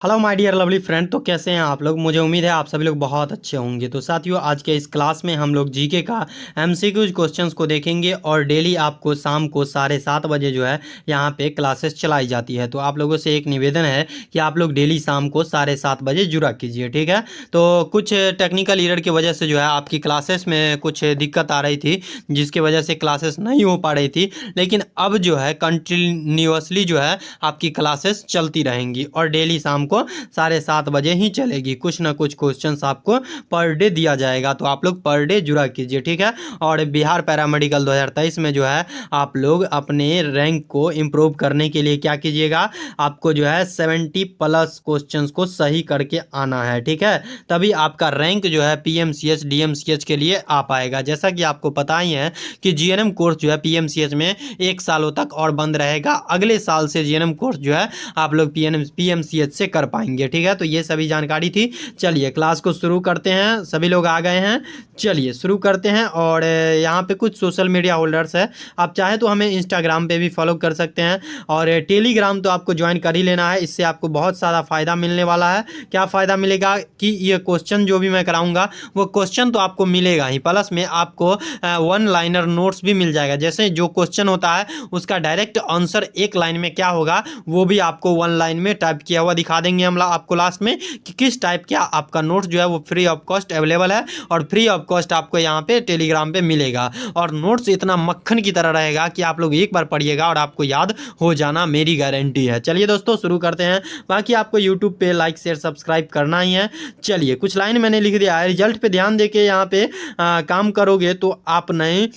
Hello my dear lovely friend. तो कैसे हैं आप लोग? मुझे उम्मीद है आप सभी लोग बहुत अच्छे होंगे। तो साथियों, आज के इस क्लास में हम लोग जीके का एमसीक्यूज क्वेश्चंस को देखेंगे और डेली आपको शाम को 7:30 बजे जो है यहाँ पे क्लासेस चलाई जाती है। तो आप लोगों से एक निवेदन है कि आप लोग डेली शाम को 7:30 बजे जुड़ा कीजिए, ठीक है। तो कुछ टेक्निकल एरर की वजह से जो है आपकी क्लासेस में कुछ दिक्कत आ रही थी, जिसकी वजह से क्लासेस नहीं हो पा रही थी। लेकिन अब जो है कंटिन्यूअसली जो है आपकी क्लासेस चलती रहेंगी और डेली शाम को 7:30 बजे ही चलेगी। कुछ ना कुछ क्वेश्चंस आपको पर डे दिया जाएगा, तो आप लोग पर डे जुड़ा कीजिए, ठीक है। और बिहार पैरामेडिकल 2023 में जो है आप लोग अपने रैंक को इम्प्रूव करने के लिए क्या कीजिएगा, आपको जो है 70+ क्वेश्चंस को सही करके आना है, ठीक है। तभी आपका रैंक जो है पीएमसीएच डीएमसीएच के लिए आ पाएगा। जैसा कि आपको पता ही है कि जीएनएम कोर्स जो है पीएमसीएच में 1 सालों तक और बंद रहेगा। अगले साल से जीएनएम कोर्स जो है आप लोग पीएमसीएच से कर पाएंगे, ठीक है। तो ये सभी जानकारी थी। चलिए क्लास को शुरू करते हैं। सभी लोग आ गए हैं, चलिए शुरू करते हैं। और यहाँ पे कुछ सोशल मीडिया होल्डर्स है, आप चाहे तो हमें इंस्टाग्राम पे भी फॉलो कर सकते हैं और टेलीग्राम तो आपको ज्वाइन कर ही लेना है। इससे आपको बहुत सारा फ़ायदा मिलने वाला है। क्या फ़ायदा मिलेगा कि ये क्वेश्चन जो भी मैं कराऊंगा वो क्वेश्चन तो आपको मिलेगा ही, प्लस में आपको 1 लाइनर नोट्स भी मिल जाएगा। जैसे जो क्वेश्चन होता है उसका डायरेक्ट आंसर 1 लाइन में क्या होगा वो भी आपको 1 लाइन में टाइप किया हुआ दिखा देंगे हम आपको लास्ट में कि किस टाइप का आपका नोट्स जो है वो फ्री ऑफ कॉस्ट अवेलेबल है और फ्री ऑफ कॉस्ट आपको यहाँ पे टेलीग्राम पे मिलेगा। और नोट्स इतना मक्खन की तरह रहेगा कि आप लोग एक बार पढ़िएगा और आपको याद हो जाना, मेरी गारंटी है। चलिए दोस्तों शुरू करते हैं। बाकी आपको यूट्यूब पे लाइक शेयर सब्सक्राइब करना ही है। चलिए कुछ लाइन मैंने लिख दिया है, रिजल्ट पे ध्यान देके यहाँ पे काम करोगे तो आप नहीं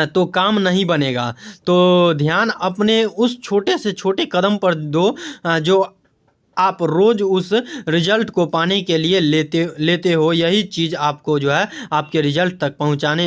तो काम नहीं बनेगा। तो ध्यान अपने उस छोटे से छोटे कदम पर दो जो आप रोज़ उस रिजल्ट को पाने के लिए लेते हो। यही चीज़ आपको जो है आपके रिजल्ट तक पहुंचाने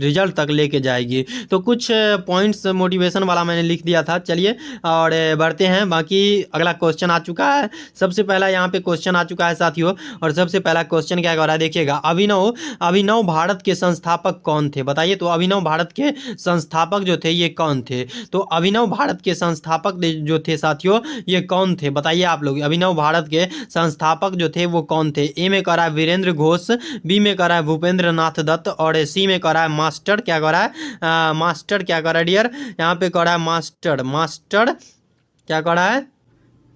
रिजल्ट तक लेके जाएगी। तो कुछ पॉइंट्स मोटिवेशन वाला मैंने लिख दिया था। चलिए और बढ़ते हैं। बाकी अगला क्वेश्चन आ चुका है। सबसे पहला यहाँ पे क्वेश्चन आ चुका है साथियों, और सबसे पहला क्वेश्चन क्या कर रहा है देखिएगा। अभिनव भारत के संस्थापक कौन थे? बताइए। तो अभिनव भारत के संस्थापक जो थे ये कौन थे? तो अभिनव भारत के संस्थापक जो थे साथियों ये कौन थे? बताइए आप लोग। अभिनव भारत के संस्थापक जो थे वो कौन थे? ए में करा है वीरेंद्र घोष, बी में करा है भूपेंद्र नाथ दत्त और सी में करा है मास्टर क्या करा है मास्टर क्या करा है डियर, यहाँ पे करा है मास्टर क्या करा है।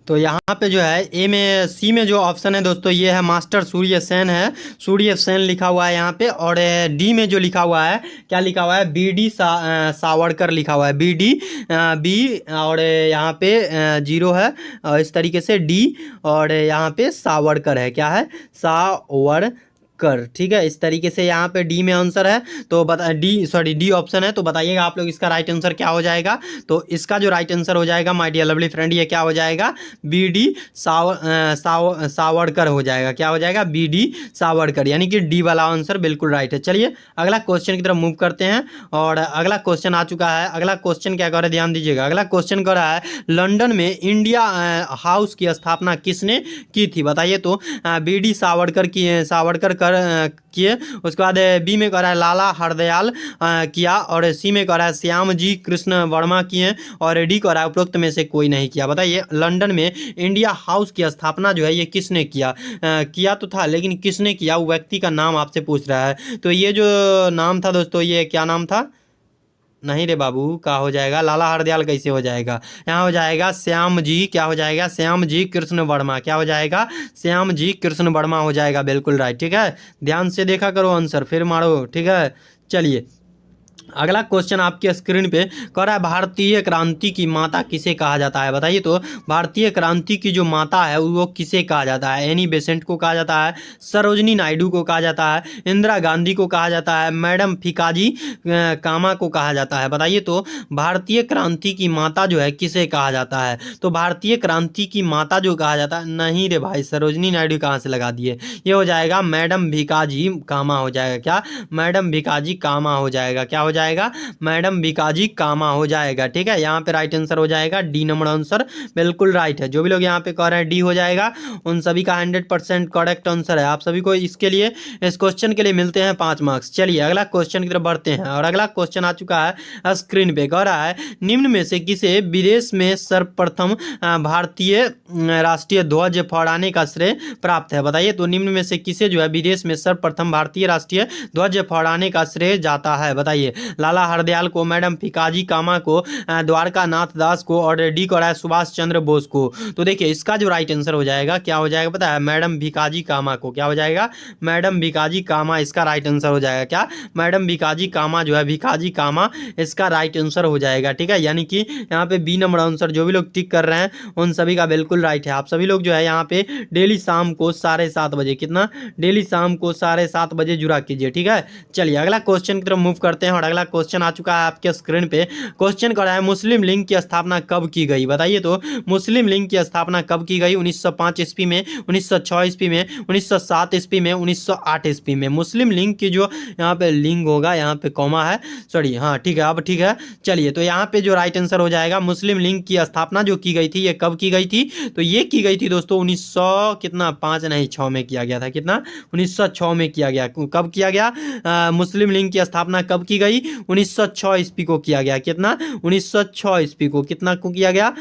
तो यहाँ पे जो है ए में सी में जो ऑप्शन है दोस्तों ये है मास्टर सूर्य सेन है, सूर्य सेन लिखा हुआ है यहाँ पे। और डी में जो लिखा हुआ है क्या लिखा हुआ है, बी सावरकर लिखा हुआ है, बी और यहाँ पे 0 है और इस तरीके से डी और यहाँ पे सावरकर है, क्या है सावरकर, ठीक है। इस तरीके से यहाँ पे डी में आंसर है। तो डी ऑप्शन है। तो बताइएगा आप लोग इसका राइट आंसर क्या हो जाएगा। तो इसका जो राइट आंसर हो जाएगा माय डियर लवली फ्रेंड ये क्या हो जाएगा, बी डी सावरकर हो जाएगा। क्या हो जाएगा, बी डी सावरकर, यानी कि डी वाला आंसर बिल्कुल राइट है। चलिए अगला क्वेश्चन की तरफ मूव करते हैं। और अगला क्वेश्चन आ चुका है। अगला क्वेश्चन क्या कर रहा है ध्यान दीजिएगा। अगला क्वेश्चन कर रहा है लंदन में इंडिया हाउस की स्थापना किसने की थी? बताइए। तो बी डी सावरकर किए। उसके बाद बी में करा है लाला हरदयाल किया और सी में करा है श्याम जी कृष्ण वर्मा किए और डी करा है उपरोक्त में से कोई नहीं किया। बताइए लंदन में इंडिया हाउस की स्थापना जो है ये किसने किया? किया तो था लेकिन किसने किया वो व्यक्ति का नाम आपसे पूछ रहा है। तो ये जो नाम था दोस्तों ये क्या नाम था, नहीं रे बाबू, क्या हो जाएगा, लाला हरदयाल कैसे हो जाएगा, यहाँ हो जाएगा श्याम जी, क्या हो जाएगा श्याम जी कृष्ण वर्मा, क्या हो जाएगा श्याम जी कृष्ण वर्मा हो जाएगा, बिल्कुल राइट, ठीक है। ध्यान से देखा करो आंसर फिर मारो, ठीक है। चलिए अगला क्वेश्चन आपके स्क्रीन पे कह रहा है भारतीय क्रांति की माता किसे कहा जाता है? बताइए। तो भारतीय क्रांति की जो माता है वो किसे कहा जाता है? एनी बेसेंट को कहा जाता है, सरोजनी नायडू को कहा जाता है, इंदिरा गांधी को कहा जाता है, मैडम फिकाजी कामा को कहा जाता है। बताइए। तो भारतीय क्रांति की माता जो है किसे कहा जाता है? तो भारतीय क्रांति की माता जो कहा जाता है, नहीं रे भाई सरोजनी नायडू कहाँ से लगा दिए, ये हो जाएगा मैडम भिकाजी कामा हो जाएगा। क्या, मैडम भिकाजी कामा हो जाएगा। क्या हो जाएगा, मैडम भिकाजी कामा हो जाएगा। ठीक है, यहाँ पे राइट आंसर हो जाएगा डी नंबर आंसर बिल्कुल राइट है। जो भी लोग यहाँ पे कह रहे हैं डी हो जाएगा, उन सभी का 100% करेक्ट आंसर है। आप सभी को इसके लिए, इस क्वेश्चन के लिए मिलते हैं 5 मार्क्स। चलिए अगला क्वेश्चन की तरफ बढ़ते हैं, और अगला क्वेश्चन आ चुका है स्क्रीन पे। कह रहा है निम्न में से किसे विदेश में सर्वप्रथम भारतीय राष्ट्रीय ध्वज फहराने का श्रेय प्राप्त है? बताइए तो निम्न में से किसे जो है विदेश में सर्वप्रथम भारतीय राष्ट्रीय ध्वज फहराने का श्रेय जाता है? बताइए, लाला हरदयाल को, मैडम भिकाजी कामा को, द्वारका नाथ दास को, और डी को रहा है सुभाष चंद्र बोस को। तो देखिए इसका जो राइट आंसर हो जाएगा क्या हो जाएगा पता है? मैडम भिकाजी कामा को। क्या हो जाएगा? मैडम भिकाजी कामा इसका राइट आंसर हो जाएगा। क्या? मैडम भिकाजी कामा जो है, भिकाजी कामा इसका राइट आंसर हो जाएगा। ठीक है, यानी कि यहाँ पे बी नंबर आंसर जो भी लोग टिक कर रहे हैं उन सभी का बिल्कुल राइट है। आप सभी लोग जो है यहाँ पे डेली शाम को 7:30 बजे, कितना? डेली शाम को 7:30 बजे जुड़ा कीजिए। ठीक है, चलिए अगला क्वेश्चन की तरफ मूव करते हैं, और अगला क्वेश्चन आ चुका है आपके स्क्रीन पे। क्वेश्चन कर रहा है मुस्लिम लीग की स्थापना कब की गई? बताइए तो मुस्लिम लीग की स्थापना कब की गई? 1905 ईस्वी में, 1906 ईस्वी में, 1907 ईस्वी में, 1908 ईस्वी में। मुस्लिम लीग की जो यहाँ पे लिंग होगा, यहाँ पे कॉमा है, सॉरी, हाँ ठीक है, अब ठीक है। चलिए तो यहाँ पे जो राइट आंसर हो जाएगा, मुस्लिम लीग की स्थापना जो की गई थी ये कब की गई थी? तो ये की गई थी दोस्तों 1900 कितना, 5 नहीं 6 में किया गया था। कितना? 1906 में किया गया। कब किया गया? मुस्लिम लीग की स्थापना कब की गई? 1906 ईस्वी को किया गया। कितना? 1906 ईस्वी को, कितना को किया गया?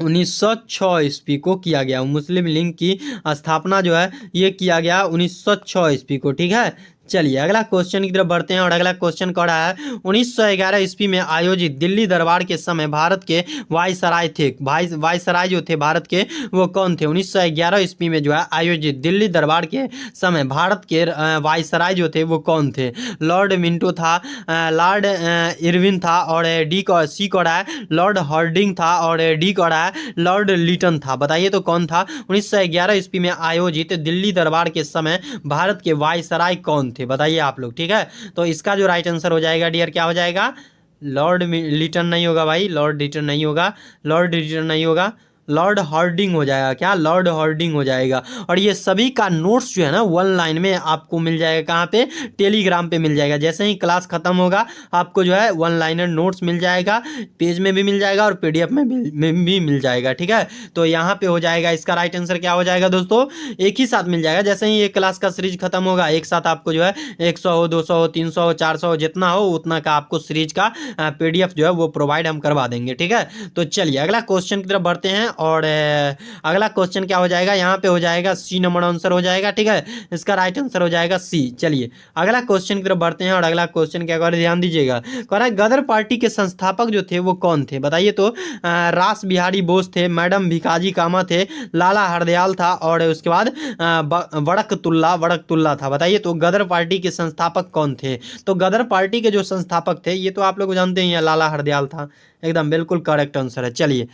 1906 ईस्वी को किया गया। मुस्लिम लीग की स्थापना जो है ये किया गया 1906 ईस्वी को। ठीक है, चलिए अगला क्वेश्चन की तरफ बढ़ते हैं, और अगला क्वेश्चन कह रहा है 1911 ईस्वी में आयोजित दिल्ली दरबार के समय भारत के वायसराय थे, वायसराय जो थे भारत के वो कौन थे? 1911 ईस्वी में जो है आयोजित दिल्ली दरबार के समय भारत के वायसराय जो थे वो कौन थे? लॉर्ड मिंटो था, लॉर्ड इरविन था, और डी को सी को रहा है लॉर्ड हार्डिंग था, और डी को रहा है लॉर्ड लिटन था। बताइए तो कौन था? 1911 ईस्वी में आयोजित दिल्ली दरबार के समय भारत के वायसराय कौन थे? बताइए आप लोग। ठीक है, तो इसका जो राइट आंसर हो जाएगा डियर क्या हो जाएगा? लॉर्ड लिटन नहीं होगा भाई, लॉर्ड लिटन नहीं होगा, लॉर्ड लिटन नहीं होगा, लॉर्ड हार्डिंग हो जाएगा। क्या? लॉर्ड हार्डिंग हो जाएगा। और ये सभी का नोट्स जो है ना 1 लाइन में आपको मिल जाएगा। कहाँ पे? टेलीग्राम पे मिल जाएगा। जैसे ही क्लास खत्म होगा आपको जो है 1 लाइनर नोट्स मिल जाएगा, पेज में भी मिल जाएगा और पीडीएफ में भी मिल जाएगा। ठीक है, तो यहाँ पे हो जाएगा इसका राइट आंसर क्या हो जाएगा दोस्तों? एक ही साथ मिल जाएगा। जैसे ही ये क्लास का सीरीज खत्म होगा एक साथ आपको जो है 100 हो, 200 हो, 300 हो, 400 हो, जितना हो उतना का आपको सीरीज का पीडीएफ जो है वो प्रोवाइड हम करवा देंगे। ठीक है, तो चलिए अगला क्वेश्चन की तरफ बढ़ते हैं, और अगला क्वेश्चन क्या हो जाएगा? यहाँ पे हो जाएगा सी नंबर आंसर हो जाएगा। ठीक है, इसका राइट आंसर हो जाएगा सी। चलिए अगला क्वेश्चन की तरफ बढ़ते हैं, और अगला क्वेश्चन क्या कर ध्यान दीजिएगा। कह रहा है गदर पार्टी के संस्थापक जो थे वो कौन थे? बताइए तो रास बिहारी बोस थे, मैडम भिकाजी कामा थे, लाला हरदयाल था, और उसके बाद वड़कतुल्ला था। बताइए तो गदर पार्टी के संस्थापक कौन थे? तो गदर पार्टी के जो संस्थापक थे ये तो आप लोग जानते हैं, लाला हरदयाल था। एकदम बिल्कुल करेक्ट आंसर है। चलिए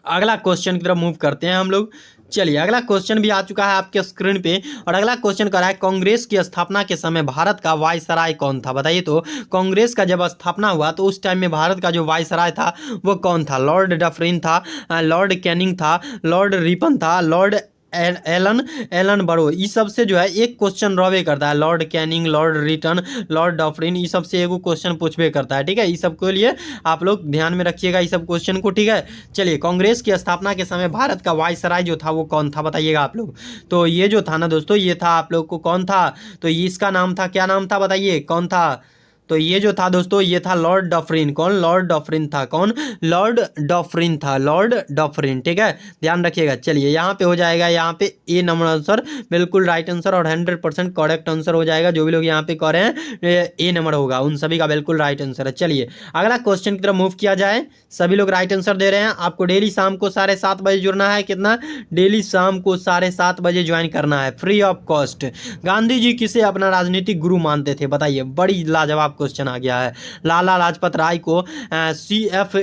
अगला क्वेश्चन की तरफ मूव करते हैं हम लोग। चलिए अगला क्वेश्चन भी आ चुका है आपके स्क्रीन पे, और अगला क्वेश्चन कर रहा है कांग्रेस की स्थापना के समय भारत का वायसराय कौन था? बताइए तो कांग्रेस का जब स्थापना हुआ तो उस टाइम में भारत का जो वायसराय था वो कौन था? लॉर्ड डफरिन था, लॉर्ड कैनिंग था, लॉर्ड रिपन था, लॉर्ड एलन बरो। इस सब से जो है एक क्वेश्चन रहबे करता है। Lord Canning, Lord Lytton, Lord Dufferin, इस सब से एक क्वेश्चन पूछबे करता है। ठीक है, इस सब के लिए आप लोग ध्यान में रखिएगा इस सब क्वेश्चन को। ठीक है, चलिए कांग्रेस की स्थापना के समय भारत का वायसराय जो था वो कौन था? बताइएगा आप लोग। तो ये जो था ना दोस्तों, ये था आप लोग को कौन था? तो इसका नाम था, क्या नाम था बताइए, कौन था? तो ये जो था दोस्तों ये था लॉर्ड डफरिन। कौन? लॉर्ड डफरिन था। कौन? लॉर्ड डफरिन था, लॉर्ड डफरिन। ठीक है, ध्यान रखिएगा। चलिए यहाँ पे हो जाएगा, यहाँ पे ए नंबर आंसर बिल्कुल राइट आंसर और 100% करेक्ट आंसर हो जाएगा। जो भी लोग यहाँ पे कह रहे हैं ए नंबर होगा उन सभी का बिल्कुल राइट आंसर है। चलिए अगला क्वेश्चन की तरफ मूव किया जाए। सभी लोग राइट आंसर दे रहे हैं। आपको डेली शाम को 7:30 बजे जुड़ना है। कितना? डेली शाम को 7:30 बजे ज्वाइन करना है, free of cost. Gandhi ji किसे अपना राजनीतिक गुरु मानते थे? बताइए, बड़ी लाजवाब क्वेश्चन आ गया है। लाला लाजपत राय को, CF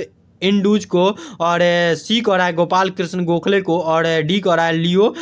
इंडूज को, और सी कह रहा है गोपाल कृष्ण गोखले को, और डी कह रहा है लियो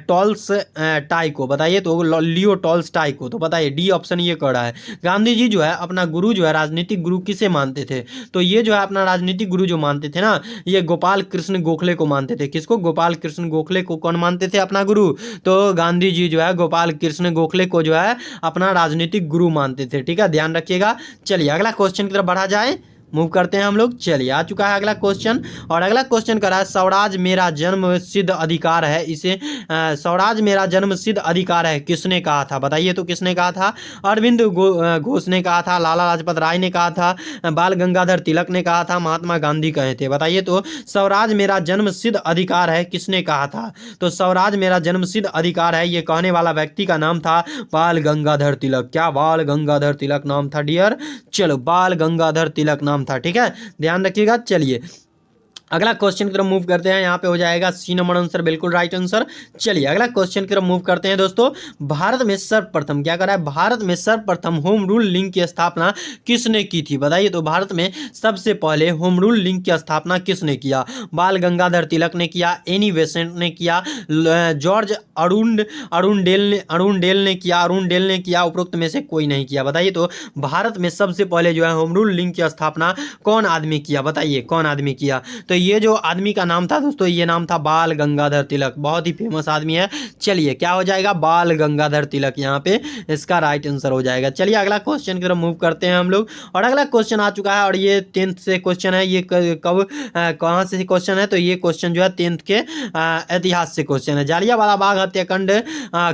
टॉल्स्टाय को। बताइए तो लियो टॉल्स्टाय को। तो बताइए डी ऑप्शन ये कह रहा है। गांधी जी जो है अपना गुरु जो है राजनीतिक गुरु किसे मानते थे? तो ये जो है अपना राजनीतिक गुरु जो मानते थे ना, ये गोपाल कृष्ण गोखले को मानते थे। किसको? गोपाल कृष्ण गोखले को कौन मानते थे अपना गुरु? तो गांधी जी जो है गोपाल कृष्ण गोखले को जो है अपना राजनीतिक गुरु मानते थे। ठीक है, ध्यान रखिएगा। चलिए अगला क्वेश्चन की तरफ बढ़ा जाए, मूव करते हैं हम लोग। चलिए आ चुका है अगला क्वेश्चन, और अगला क्वेश्चन कर रहा है स्वराज मेरा जन्म सिद्ध अधिकार है, इसे स्वराज मेरा जन्म सिद्ध अधिकार है किसने कहा था? बताइए तो किसने कहा था? अरविंद घोष ने कहा था, लाला लाजपत राय ने कहा था, बाल गंगाधर तिलक ने कहा था, महात्मा गांधी कहे थे? बताइए तो स्वराज मेरा जन्म सिद्ध अधिकार है किसने कहा था? तो स्वराज मेरा जन्म सिद्ध अधिकार है, ये कहने वाला व्यक्ति का नाम था बाल गंगाधर तिलक। क्या बाल गंगाधर तिलक नाम था डियर? चलो बाल गंगाधर तिलक नाम था। ठीक है, ध्यान रखिएगा। चलिए अगला क्वेश्चन की तरफ मूव करते हैं। यहाँ पे हो जाएगा सी नंबर आंसर, बिल्कुल राइट आंसर। चलिए अगला क्वेश्चन की तरफ मूव करते हैं दोस्तों। भारत में सर्वप्रथम क्या कर रहा है? भारत में सर्वप्रथम होम रूल लिंक की स्थापना किसने की थी? बताइए तो भारत में सबसे पहले होम रूल लिंक की स्थापना किसने किया? बाल गंगाधर तिलक ने किया, एनी बेसेंट ने किया, जॉर्ज अरुणडेल ने किया, उपरोक्त में से कोई नहीं किया? बताइए तो भारत में सबसे पहले जो है होम रूल लिंक की स्थापना कौन आदमी किया? बताइए कौन आदमी किया? तो ये जो आदमी का नाम था दोस्तों, ये नाम था बाल गंगाधर तिलक। बहुत ही फेमस आदमी है। चलिए क्या हो जाएगा? बाल गंगाधर तिलक यहाँ पे इसका राइट आंसर हो जाएगा। चलिए अगला क्वेश्चन की तरफ मूव करते हैं हम लोग, और अगला क्वेश्चन आ चुका है, और ये 10th से क्वेश्चन है। ये कब कहाँ से क्वेश्चन है? तो ये क्वेश्चन जो है 10th के इतिहास से क्वेश्चन है। जालियांवाला बाग हत्याकांड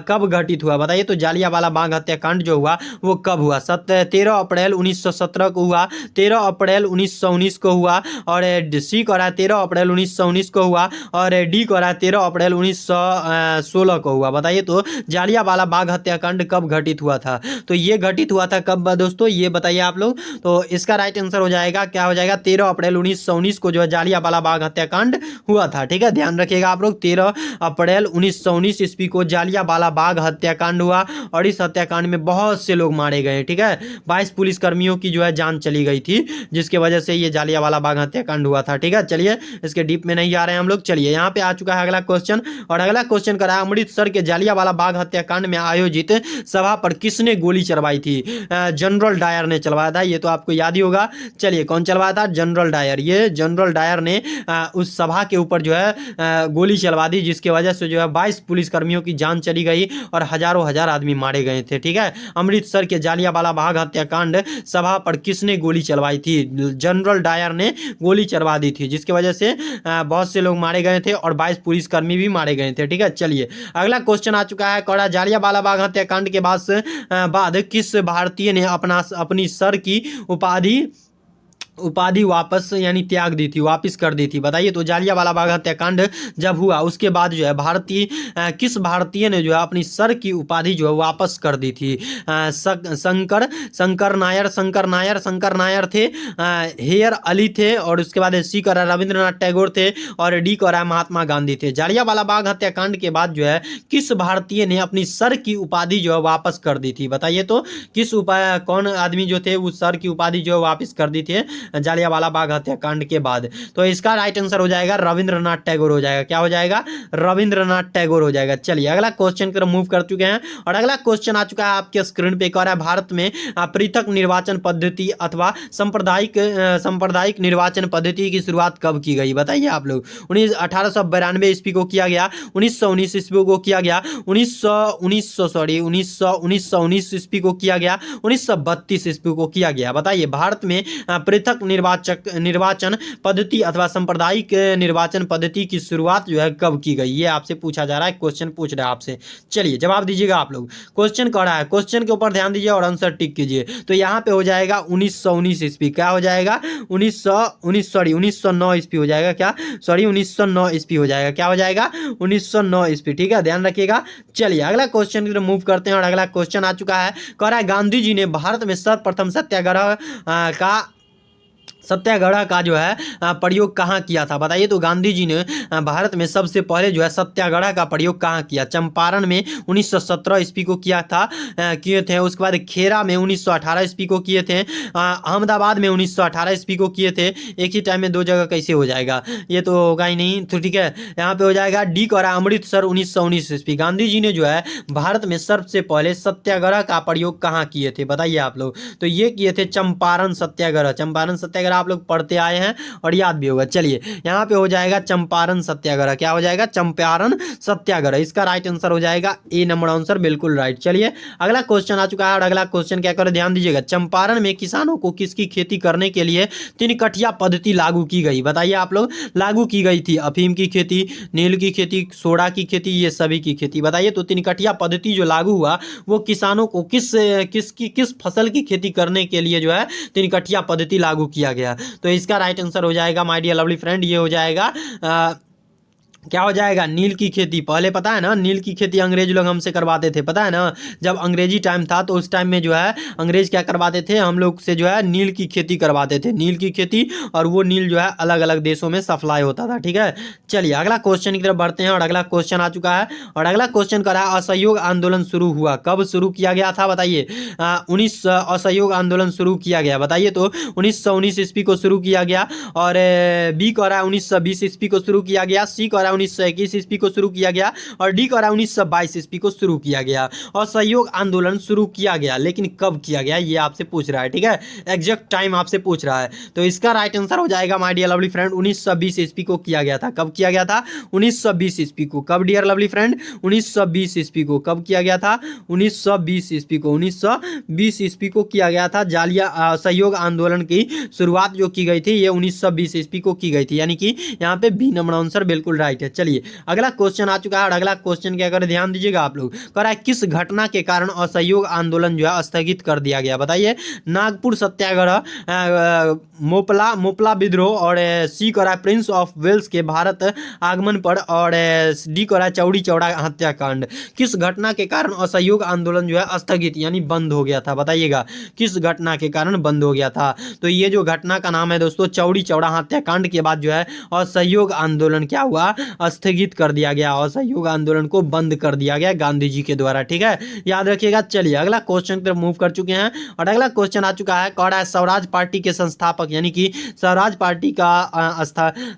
कब घटित हुआ? बताइए तो जालियांवाला बाग हत्याकांड जो हुआ वो कब हुआ? 13 अप्रैल 1917 को हुआ, 13 अप्रैल 1919 को हुआ, और सी को रहा है 13 अप्रैल 1919 को हुआ, और डी को रहा है 13 अप्रैल 1916 को हुआ। बताइए तो जालियांवाला बाग हत्याकांड कब घटित हुआ था? तो ये घटित हुआ था कब दोस्तों? ये बताइए आप लोग। तो इसका राइट आंसर हो जाएगा, क्या हो जाएगा? 13 अप्रैल 1919 को जो है जालियांवाला बाग हत्याकांड हुआ था। ठीक है, ध्यान रखिएगा आप लोग। 13 अप्रैल 1919 ईस्वी को जालियांवाला बाग हत्याकांड हुआ, और इस हत्याकांड में बहुत से लोग मारे गए। ठीक है, 22 पुलिसकर्मियों की जो है जान चली गई थी, जिसकी वजह से ये जालियांवाला बाग हत्याकांड हुआ था। ठीक है, चलिए इसके डीप में नहीं आ रहे हैं हम लोग। चलिए यहाँ पे आ चुका है अगला क्वेश्चन, और अगला क्वेश्चन कर रहा है अमृतसर के जालियांवाला बाग हत्याकांड में आयोजित सभा पर किसने गोली चलवाई थी? जनरल डायर ने चलवाया था। ये तो आपको याद ही होगा। चलिए कौन चलवाया था? General Dyer. ये जनरल डायर ने उस सभा के ऊपर जो है गोली चलवा दी, जिसकी वजह से जो है 22 पुलिसकर्मियों की जान चली गई और हजारों हजार आदमी मारे गए थे। ठीक है, अमृतसर के जालियांवाला बाग हत्याकांड सभा पर किसने गोली चलवाई थी? जनरल डायर ने गोली चलवा दी थी, जिसकी वजह से बहुत से लोग मारे गए थे और 22 पुलिसकर्मी भी मारे गए थे। ठीक है, चलिए अगला क्वेश्चन आ चुका है। कौड़ा जालियांवाला बाग हत्याकांड के बाद किस भारतीय ने अपनी सर की उपाधि वापस यानी त्याग दी थी, वापस कर दी थी? बताइए तो जालियांवाला बाग हत्याकांड जब हुआ उसके बाद जो है किस भारतीय ने जो है अपनी सर की उपाधि जो है वापस कर दी थी? शंकर नायर थे, हेयर अली थे, और उसके बाद सी कर रविंद्रनाथ टैगोर थे, और डी कर महात्मा गांधी थे। जालियांवाला बाग हत्याकांड के बाद जो है किस भारतीय ने अपनी सर की उपाधि जो है वापस कर दी थी? बताइए तो कौन आदमी जो थे उस सर की उपाधि जो है वापस कर दी थी जालियांवाला बाग हत्याकांड के बाद? तो इसका राइट आंसर हो जाएगा रविंद्रनाथ टैगोर हो जाएगा। क्या हो जाएगा? रविंद्रनाथ टैगोर हो जाएगा। चलिए अगला क्वेश्चन की तरफ मूव कर चुके हैं, और अगला क्वेश्चन आ चुका है आपके स्क्रीन पे। कह रहा है भारत में पृथक निर्वाचन पद्धति अथवा सांप्रदायिक निर्वाचन पद्धति की शुरुआत कब की गई? बताइए आप लोग। 1892 ईस्वी को किया गया, 1919 ईस्वी को किया गया, 1919 ईस्वी को किया गया, 1932 ईस्वी को किया गया? बताइए भारत में पृथक निर्वाचन पद्धति अथवा सांप्रदायिक निर्वाचन पद्धति की शुरुआत जो है कब की गई? ये आपसे पूछा जा रहा है, क्वेश्चन पूछ रहा है आपसे। चलिए जवाब दीजिएगा आप लोग। क्वेश्चन कह रहा है, क्वेश्चन के ऊपर ध्यान दीजिए और आंसर टिक कीजिए। तो यहाँ पे हो जाएगा 1919 ईस्वी। क्या हो जाएगा? 1909 ईस्वी हो जाएगा। क्या? 1909 ईस्वी हो जाएगा। क्या हो जाएगा? 1909 ईस्वी। ठीक है, ध्यान रखिएगा। चलिए अगला क्वेश्चन की तरफ मूव करते हैं, और अगला क्वेश्चन आ चुका है। कह रहा है गांधी जी ने भारत में सर्वप्रथम सत्याग्रह का सत्याग्रह का जो है प्रयोग कहाँ किया था बताइए। तो गांधी जी ने भारत में सबसे पहले जो है सत्याग्रह का प्रयोग कहाँ किया। चंपारण में 1917 ईस्वी को किया था, किए थे। उसके बाद खेरा में 1918 ईस्वी को किए थे। अहमदाबाद में 1918 ईस्वी को किए थे। एक ही टाइम में दो जगह कैसे हो जाएगा, ये तो होगा ही नहीं। तो ठीक है, यहाँ पे हो जाएगा डी को रहा अमृतसर 1919 ईस्वी। गांधी जी ने जो है भारत में सबसे पहले सत्याग्रह का प्रयोग कहाँ किए थे बताइए आप लोग। तो ये किए थे चंपारण सत्याग्रह। चंपारण सत्याग्रह आप लोग पढ़ते आए हैं और याद भी होगा। चलिए यहाँ पे हो जाएगा चंपारण सत्याग्रह। क्या हो जाएगा? चंपारण सत्याग्रह। इसका राइट आंसर हो जाएगा ए नंबर आंसर, बिल्कुल राइट। चलिए अगला क्वेश्चन आ चुका है और अगला क्वेश्चन क्या करें, ध्यान दीजिएगा। चंपारण में किसानों को किसकी खेती करने के लिए तिनकठिया पद्धति लागू की गई बताइए आप लोग। लागू की गई थी अफीम की खेती, नील की खेती, सोडा की खेती, ये सभी की खेती बताइए। तो तिनकठिया पद्धति जो लागू हुआ वो किसानों को किस फसल की खेती करने के लिए जो है तिनकठिया पद्धति लागू किया गया। तो इसका राइट आंसर हो जाएगा माय डियर लवली फ्रेंड, ये हो जाएगा क्या हो जाएगा, नील की खेती। पहले पता है ना, नील की खेती अंग्रेज लोग हमसे करवाते थे, पता है ना। जब अंग्रेजी टाइम था तो उस टाइम में जो है अंग्रेज क्या करवाते थे, हम लोग से जो है नील की खेती करवाते थे, नील की खेती। और वो नील जो है अलग अलग देशों में सप्लाई होता था। ठीक है, चलिए अगला क्वेश्चन की तरफ बढ़ते हैं और अगला क्वेश्चन आ चुका है और अगला क्वेश्चन कर रहा है असहयोग आंदोलन शुरू हुआ कब शुरू किया गया था बताइए। 19 असहयोग आंदोलन शुरू किया गया बताइए। तो 1919 ईस्वी को शुरू किया गया और बी को रहा है 1920 ईस्वी को शुरू किया गया, सी को रहा है 1921 ईस्वी को शुरू किया गया और डी को रहा है 1922 ईस्वी को शुरू किया गया। और सहयोग आंदोलन शुरू किया गया, लेकिन कब किया गया ये आपसे पूछ रहा है। ठीक है, एग्जैक्ट टाइम आपसे पूछ रहा है। तो इसका राइट आंसर हो जाएगा माय डियर लवली फ्रेंड 1920 ईस्वी को किया गया था। कब किया गया था? 1920 ईस्वी को। कब डियर लवली फ्रेंड? 1920 ईस्वी को। कब किया गया था? 1920 ईस्वी को। 1920 ईस्वी को किया गया था। जालिया सहयोग आंदोलन की शुरुआत जो की गई थी ये 1920 ईस्वी को की गई थी, यानी कि यहाँ पे बी नंबर आंसर बिल्कुल राइट है। चलिए अगला क्वेश्चन आ चुका है और अगला क्वेश्चन क्या करें, ध्यान दीजिएगा आप लोग। कह रहा है किस घटना के कारण असहयोग आंदोलन जो है स्थगित कर दिया गया बताइए। नागपुर सत्याग्रह, मोपला विद्रोह और सी कह रहा है प्रिंस ऑफ वेल्स के भारत आगमन पर और डी कह रहा है चौड़ी चौड़ा हत्याकांड। किस घटना के कारण असहयोग आंदोलन जो है स्थगित यानी बंद हो गया था बताइएगा। किस घटना के कारण बंद हो गया था? तो ये जो घटना का नाम है दोस्तों चौड़ी चौड़ा हत्याकांड के बाद जो है असहयोग आंदोलन क्या हुआ, स्थगित कर दिया गया। असहयोग आंदोलन को बंद कर दिया गया गांधी जी के द्वारा। ठीक है, याद रखिएगा। चलिए अगला क्वेश्चन की तरफ मूव कर चुके हैं और अगला क्वेश्चन आ चुका है, कह रहा है स्वराज पार्टी के संस्थापक यानी कि स्वराज पार्टी का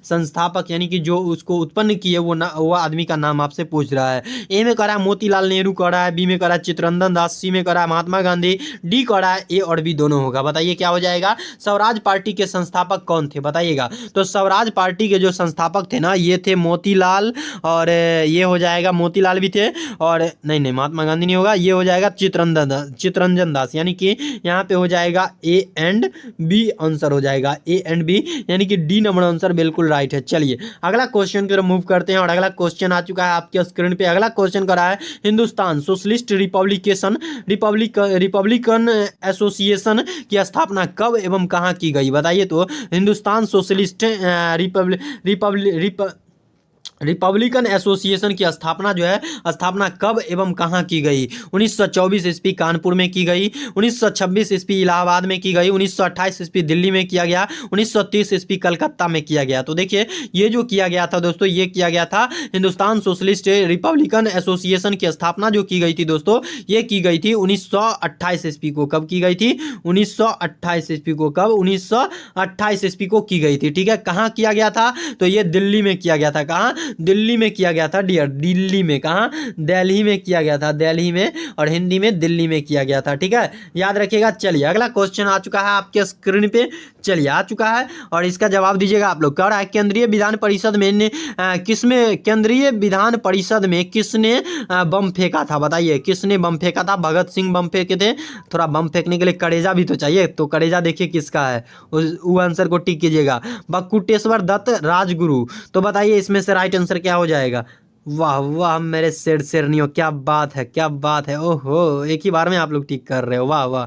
संस्थापक यानी कि जो उसको उत्पन्न किए वो आदमी का नाम आपसे पूछ रहा है। ए में कह रहा है मोतीलाल नेहरू कह रहा है, बी में कह रहा है चित्तरंजन दास, सी में कह रहा है महात्मा गांधी, डी कह रहा है ए और बी दोनों होगा। बताइए क्या हो जाएगा। स्वराज पार्टी के संस्थापक कौन थे बताइएगा। तो स्वराज पार्टी के जो संस्थापक थे ना ये थे मोतीलाल, और ये हो जाएगा मोतीलाल भी थे, और नहीं महात्मा गांधी नहीं होगा, ये हो जाएगा चित्तरंजन दास, यानी कि यहाँ पे हो जाएगा ए एंड बी आंसर हो जाएगा, ए एंड बी, यानी कि डी नंबर आंसर बिल्कुल राइट है। चलिए अगला क्वेश्चन की तरफ मूव करते हैं और अगला क्वेश्चन आ चुका है आपके स्क्रीन पे। अगला क्वेश्चन कर रहा है हिंदुस्तान सोशलिस्ट रिपब्लिकन एसोसिएशन की स्थापना कब एवं कहाँ की गई बताइए। तो हिंदुस्तान सोशलिस्ट रिपब्लिकन एसोसिएशन की स्थापना जो है स्थापना कब एवं कहाँ की गई। 1924 ईस्वी कानपुर में की गई, 1926 ईस्वी इलाहाबाद में की गई, 1928 ईस्वी दिल्ली में किया गया, 1930 ईस्वी कलकत्ता में किया गया। तो देखिए ये जो किया गया था दोस्तों, ये किया गया था हिंदुस्तान सोशलिस्ट रिपब्लिकन एसोसिएशन की स्थापना जो की गई थी दोस्तों, ये की गई थी 1928 ईस्वी को। कब की गई थी? 1928 ईस्वी को। कब? 1928 ईस्वी को की गई थी। ठीक है, कहाँ किया गया था? तो ये दिल्ली में किया गया था। कहाँ? दिल्ली में किया गया था डियर, दिल्ली में। कहाँ? दिल्ली में किया गया था, दिल्ली में, और हिंदी में दिल्ली में किया गया था। ठीक है, याद रखिएगा। चलिए अगला क्वेश्चन आ चुका है आपके स्क्रीन पे, चलिए आ चुका है और इसका जवाब दीजिएगा आप लोग। कह रहा है केंद्रीय विधान परिषद में केंद्रीय विधान परिषद में किसने बम फेंका था बताइए। किसने बम फेंका था? भगत सिंह बम फेंके थे। थोड़ा बम फेंकने के लिए करेजा भी तो चाहिए, तो करेजा देखिए किसका है, वो आंसर को टिक कीजिएगा। बकुटेश्वर दत्त, राजगुरु। तो बताइए इसमें से राइट आंसर क्या हो जाएगा। वाह वाह मेरे शेरनियों, क्या बात है, क्या बात है। ओहो, एक ही बार में आप लोग टिक कर रहे हो, वाह वाह।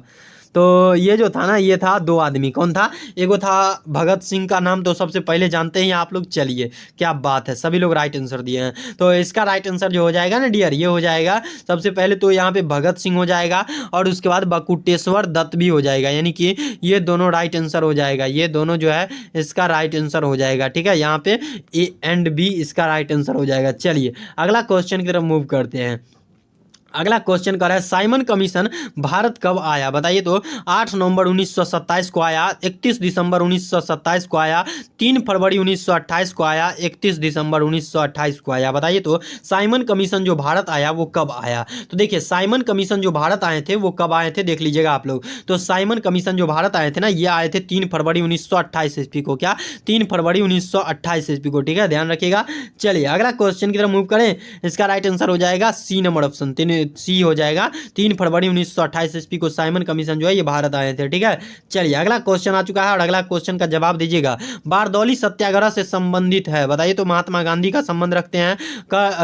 तो ये जो था ना, ये था 2 आदमी। कौन था? एगो था भगत सिंह का नाम तो सबसे पहले जानते हैं आप लोग। चलिए, क्या बात है, सभी लोग राइट आंसर दिए हैं। तो इसका राइट आंसर जो हो जाएगा ना डियर, ये हो जाएगा सबसे पहले तो यहाँ पे भगत सिंह हो जाएगा, और उसके बाद बकुटेश्वर दत्त भी हो जाएगा, यानी कि ये दोनों राइट आंसर हो जाएगा। ये दोनों जो है इसका राइट आंसर हो जाएगा। ठीक है, यहाँ पे ए एंड बी इसका राइट आंसर हो जाएगा। चलिए अगला क्वेश्चन की तरफ मूव करते हैं। अगला क्वेश्चन कर रहा है, साइमन कमीशन भारत कब आया? बताइए तो। 8 नवंबर 1927 को आया, 31 दिसंबर 1927 को आया, 3 फरवरी 1928 को आया, 31 दिसंबर 1928 को आया। बताइए तो साइमन कमीशन जो भारत आया वो कब आया? तो देखिए, साइमन कमीशन जो भारत आए थे वो कब आए थे देख लीजिएगा आप लोग। तो साइमन कमीशन जो भारत आए थे ना, ये आए थे 3 फरवरी 1928 ईस्वी को। क्या? 3 फरवरी 1928 ईस्वी को। ठीक है, ध्यान रखिएगा। चलिए अगला क्वेश्चन की तरफ मूव करें। इसका राइट आंसर हो जाएगा सी नंबर ऑप्शन, सी हो जाएगा। 3 फरवरी 1928 ईस्वी को साइमन कमीशन जो है ये भारत आए थे। ठीक है, चलिए अगला क्वेश्चन आ चुका है और अगला क्वेश्चन का जवाब दीजिएगा। बारदौली सत्याग्रह से संबंधित है। बताइए तो। महात्मा गांधी का संबंध रखते हैं,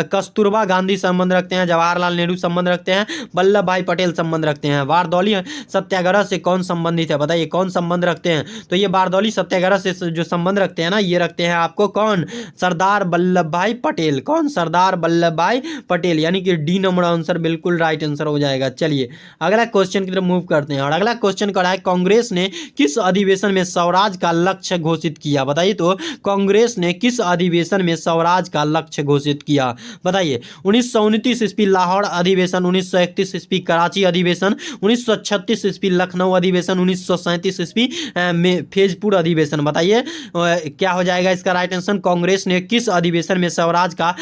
कस्तूरबा गांधी संबंध रखते हैं, जवाहरलाल नेहरू संबंध रखते हैं, वल्लभ भाई पटेल संबंध रखते हैं। बारदौली सत्याग्रह से कौन संबंधित है? बताइए कौन संबंध रखते हैं? तो ये बारदौली सत्याग्रह से जो संबंध रखते हैं ना, ये रखते हैं आपको कौन? सरदार वल्लभ भाई पटेल। कौन? सरदार वल्लभ भाई पटेल, यानी कि डी नंबर आंसर बिल्कुल राइट आंसर हो जाएगा। चलिए अगला क्वेश्चन की तरफ मूव करते हैं और अगला क्वेश्चन कर रहा है, कांग्रेस ने किस अधिवेशन में स्वराज का लक्ष्य घोषित किया? बताइए तो। कांग्रेस ने किस अधिवेशन में स्वराज का लक्ष्य घोषित किया? बताइए। 1929 ईस्वी लाहौर अधिवेशन, 1931 ईस्वी कराची अधिवेशन, 1936 ईस्वी लखनऊ अधिवेशन, 1937 ईस्वी में फैजपुर अधिवेशन। बताइए क्या हो जाएगा इसका राइट आंसर? कांग्रेस ने किस अधिवेशन में स्वराज का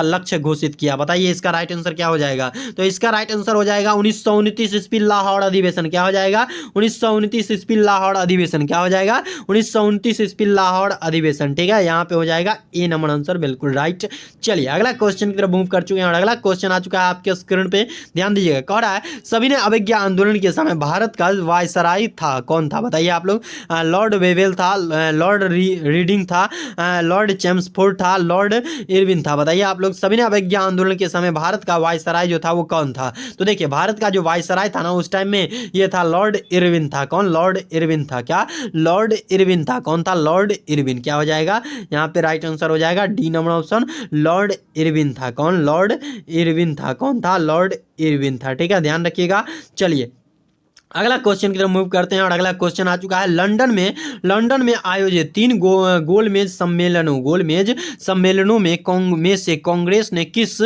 लक्ष्य घोषित किया? बताइए इसका राइट आंसर क्या हो जाएगा? तो इसका राइट आंसर हो जाएगा 1929 ईस्वी लाहौर अधिवेशन। क्या हो जाएगा? 1929 ईस्वी लाहौर अधिवेशन। क्या हो जाएगा? 1929 ईस्वी लाहौर अधिवेशन। ठीक है, यहाँ पे हो जाएगा ए नंबर आंसर बिल्कुल राइट। चलिए अगला क्वेश्चन की तरफ मूव कर चुके हैं और अगला क्वेश्चन आ चुका है आपके स्क्रीन पे, ध्यान दीजिएगा। कह रहा है, सभी ने अवज्ञा आंदोलन के समय भारत का वायसराय था। कौन था? बताइए आप लोग। लॉर्ड वेवेल था, लॉर्ड रीडिंग था, लॉर्ड चेम्सफोर्ड था, लॉर्ड इरविन था। बताइए आप लोग। सभी ने अवज्ञा आंदोलन के समय भारत का वायसराय जो था वो कौन था? तो देखिए, भारत का जो वायसराय था ना उस टाइम में, ये था लॉर्ड इरविन था। कौन? लॉर्ड इरविन था। क्या? लॉर्ड इरविन था। कौन था? Lord Irwin. क्या हो जाएगा यहाँ पे? राइट आंसर हो जाएगा D number option, Lord Irwin था। कौन? लॉर्ड इरविन था। कौन था? लॉर्ड इरविन था। ठीक है, ध्यान रखिएगा। चलिए अगला क्वेश्चन की तरफ मूव करते हैं और अगला क्वेश्चन आ चुका है, लंदन में आयोजित 3 गोलमेज सम्मेलनों में से कांग्रेस ने किस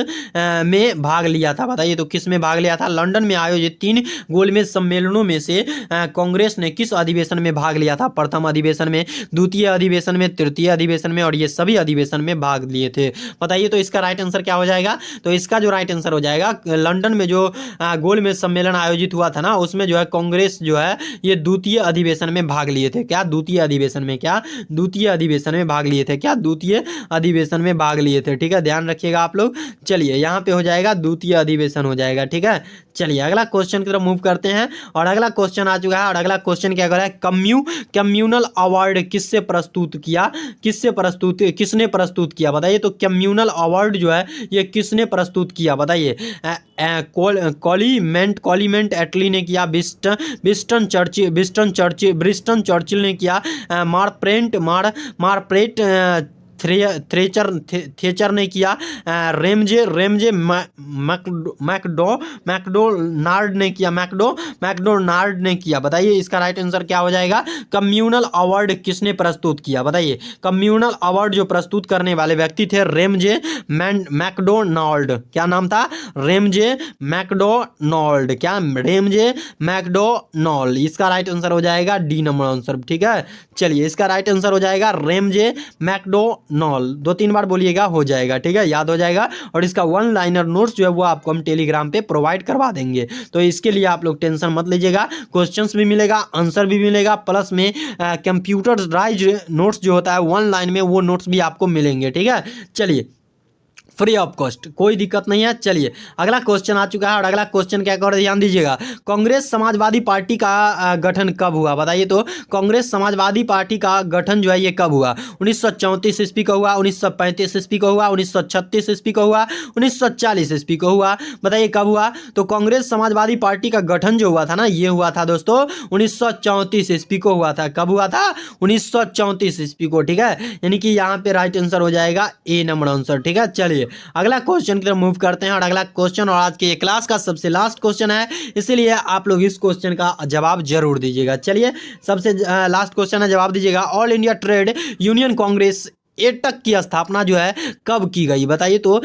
में भाग लिया था? बताइए तो किस में भाग लिया था? लंदन में आयोजित 3 गोलमेज सम्मेलनों में से कांग्रेस ने किस अधिवेशन में भाग लिया था? प्रथम अधिवेशन में, द्वितीय अधिवेशन में, तृतीय अधिवेशन में, और ये सभी अधिवेशन में भाग लिए थे। बताइए तो इसका राइट आंसर क्या हो जाएगा? तो इसका जो राइट आंसर हो जाएगा, लंदन में जो गोलमेज सम्मेलन आयोजित हुआ था ना, उसमें जो है कांग्रेस जो है ये द्वितीय अधिवेशन में भाग लिए थे। क्या? द्वितीय अधिवेशन में। क्या? द्वितीय अधिवेशन में भाग लिए थे। क्या? द्वितीय अधिवेशन में भाग लिए थे। ठीक है, ध्यान रखिएगा आप लोग। चलिए यहाँ पे हो जाएगा द्वितीय अधिवेशन हो जाएगा। ठीक है, चलिए अगला क्वेश्चन की तरफ मूव करते हैं और अगला क्वेश्चन आ चुका है और अगला क्वेश्चन क्या कर रहा है, कम्युनल अवार्ड किसने प्रस्तुत किया? बताइए तो कम्युनल अवार्ड जो है ये किसने प्रस्तुत किया? बताइए। कॉलीमेंट एटली ने किया, ब्रिस्टन चर्चिल ने किया, मार्परेट थ्रेचर ने किया, रेमजे मैकडोनाल्ड ने किया। बताइए इसका राइट आंसर क्या हो जाएगा? कम्युनल अवार्ड किसने प्रस्तुत किया? बताइए। कम्युनल अवार्ड जो प्रस्तुत करने वाले व्यक्ति थे रेमजे मैकडोनाल्ड। क्या नाम था? Ramsay MacDonald. क्या? Ramsay MacDonald. इसका राइट आंसर हो जाएगा डी नंबर आंसर। ठीक है, चलिए इसका राइट आंसर हो जाएगा रेमजे मैकडोनाल्ड। 2-3 बार बोलिएगा, हो जाएगा। ठीक है, याद हो जाएगा। और इसका 1 लाइनर नोट्स जो है वो आपको हम टेलीग्राम पे प्रोवाइड करवा देंगे, तो इसके लिए आप लोग टेंशन मत लीजिएगा। क्वेश्चंस भी मिलेगा, आंसर भी मिलेगा, प्लस में कंप्यूटराइज्ड नोट्स जो होता है 1 लाइन में, वो नोट्स भी आपको मिलेंगे। ठीक है, चलिए फ्री ऑफ कॉस्ट, कोई दिक्कत नहीं है। चलिए अगला क्वेश्चन आ चुका है और अगला क्वेश्चन क्या कर ध्यान दीजिएगा, कांग्रेस समाजवादी पार्टी का गठन कब हुआ बताइए। तो कांग्रेस समाजवादी पार्टी का गठन जो है ये कब हुआ, 1934 ईस्वी का हुआ, 1935 ईस्वी का हुआ, 1936 ईस्वी का हुआ, 1940 ईस्वी का हुआ, बताइए कब हुआ। तो कांग्रेस समाजवादी पार्टी का गठन जो हुआ था ना, ये हुआ था दोस्तों 1934 ईस्वी को हुआ था। कब हुआ था, 1934 ईस्वी को, ठीक है। यानी कि यहाँ पे राइट आंसर हो जाएगा ए नंबर आंसर, ठीक है। चलिए अगला क्वेश्चन की तरफ मूव करते हैं और अगला क्वेश्चन और आज के ये क्लास का सबसे लास्ट क्वेश्चन है, इसीलिए आप लोग इस क्वेश्चन का जवाब जरूर दीजिएगा। चलिए सबसे लास्ट क्वेश्चन है, जवाब दीजिएगा। All India trade union Congress AITUC की स्थापना जो है कब की गई बताइए। तो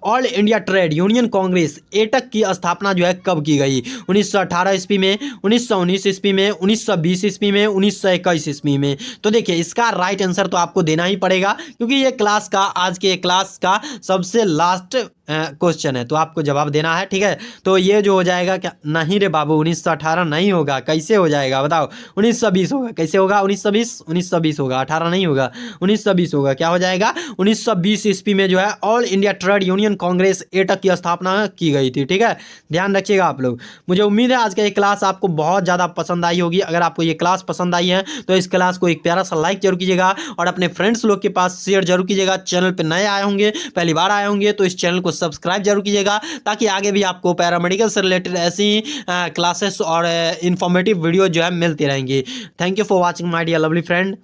all India trade union Congress AITUC की स्थापना जो है कब की गई, 1918 ईस्वी में, 1919 ईस्वी में, 1920 ईस्वी में, 1921 ईस्वी में। तो देखिए इसका राइट आंसर तो आपको देना ही पड़ेगा, क्योंकि ये क्लास का आज के क्लास का सबसे लास्ट क्वेश्चन है, तो आपको जवाब देना है, ठीक है। तो ये जो हो जाएगा क्या, नहीं रे बाबू 1918 नहीं होगा, कैसे हो जाएगा बताओ, 1920 होगा। कैसे होगा, 1920 होगा, 18 नहीं होगा, 1920 होगा। क्या हो जाएगा, 1920 ईस्वी में जो है all India trade union Congress AITUC की स्थापना की गई थी, ठीक है। ध्यान रखिएगा आप लोग। मुझे उम्मीद है आज का ये क्लास आपको बहुत ज़्यादा पसंद आई होगी। अगर आपको ये क्लास पसंद आई है तो इस क्लास को एक प्यारा सा लाइक जरूर कीजिएगा और अपने फ्रेंड्स लोग के पास शेयर जरूर कीजिएगा। चैनल पर नए आए होंगे, पहली बार आए होंगे, तो इस चैनल को सब्सक्राइब जरूर कीजिएगा, ताकि आगे भी आपको पैरामेडिकल से रिलेटेड ऐसी क्लासेस और इंफॉर्मेटिव वीडियो जो है मिलती रहेंगी। Thank you for watching my dear lovely friend.